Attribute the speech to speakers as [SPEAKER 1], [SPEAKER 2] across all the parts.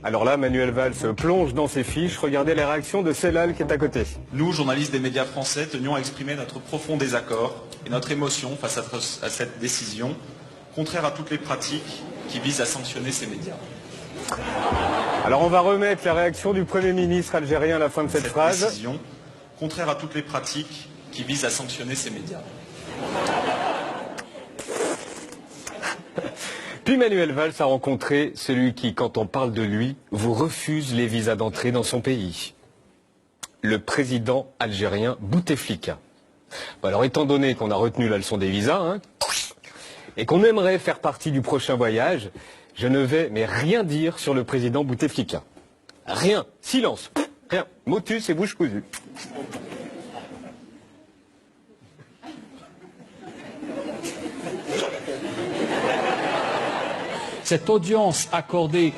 [SPEAKER 1] Alors là, Manuel Valls se plonge dans ses fiches. Regardez les réactions de Cellal qui est à côté.
[SPEAKER 2] Nous, journalistes des médias français, tenions à exprimer notre profond désaccord et notre émotion face à cette décision, contraire à toutes les pratiques qui visent à sanctionner ces médias.
[SPEAKER 1] Alors on va remettre la réaction du Premier ministre algérien à la fin de cette phrase.
[SPEAKER 2] Décision, contraire à toutes les pratiques qui visent à sanctionner ces médias.
[SPEAKER 1] Puis Manuel Valls a rencontré celui qui, quand on parle de lui, vous refuse les visas d'entrée dans son pays. Le président algérien Bouteflika. Bon, alors étant donné qu'on a retenu la leçon des visas, et qu'on aimerait faire partie du prochain voyage, je ne vais mais rien dire sur le président Bouteflika. Rien. Silence. Rien. Motus et bouche cousue.
[SPEAKER 3] Cette audience accordée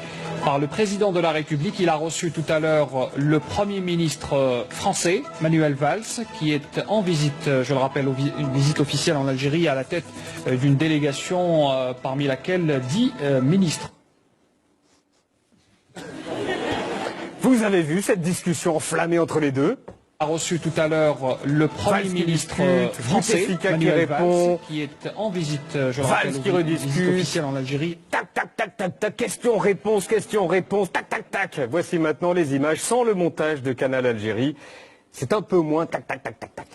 [SPEAKER 3] par le président de la République, il a reçu tout à l'heure le Premier ministre français, Manuel Valls, qui est en visite, je le rappelle, une visite officielle en Algérie à la tête d'une délégation parmi laquelle 10 ministres.
[SPEAKER 1] Vous avez vu cette discussion enflammée entre les deux?
[SPEAKER 3] A reçu tout à l'heure le Premier ministre français, Manuel Valls, qui est en visite, je le rappelle, une visite officielle en Algérie.
[SPEAKER 1] Tac, tac, tac, tac, tac, question-réponse, tac, tac, tac. Voici maintenant les images sans le montage de Canal Algérie. C'est un peu moins tac, tac, tac, tac, tac.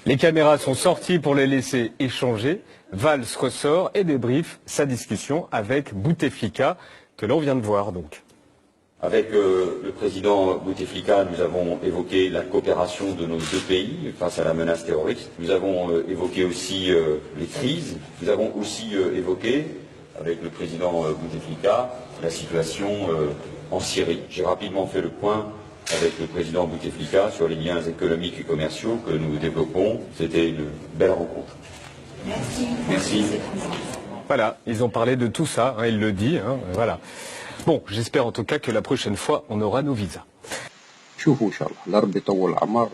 [SPEAKER 1] Les caméras sont sorties pour les laisser échanger. Valls ressort et débriefe sa discussion avec Bouteflika, que l'on vient de voir donc.
[SPEAKER 4] Avec le président Bouteflika, nous avons évoqué la coopération de nos deux pays face à la menace terroriste. Nous avons évoqué aussi les crises. Nous avons aussi évoqué, avec le président Bouteflika, la situation en Syrie. J'ai rapidement fait le point avec le président Bouteflika sur les liens économiques et commerciaux que nous développons. C'était une belle rencontre.
[SPEAKER 5] Merci.
[SPEAKER 4] Merci.
[SPEAKER 1] Voilà, ils ont parlé de tout ça, il le dit, voilà. Bon, j'espère en tout cas que la prochaine fois, on aura nos visas.
[SPEAKER 6] شوفوا إن شاء الله الرب يطول الأعمار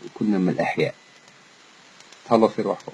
[SPEAKER 6] وكنا من الأحياء. تهلاو في روحكم.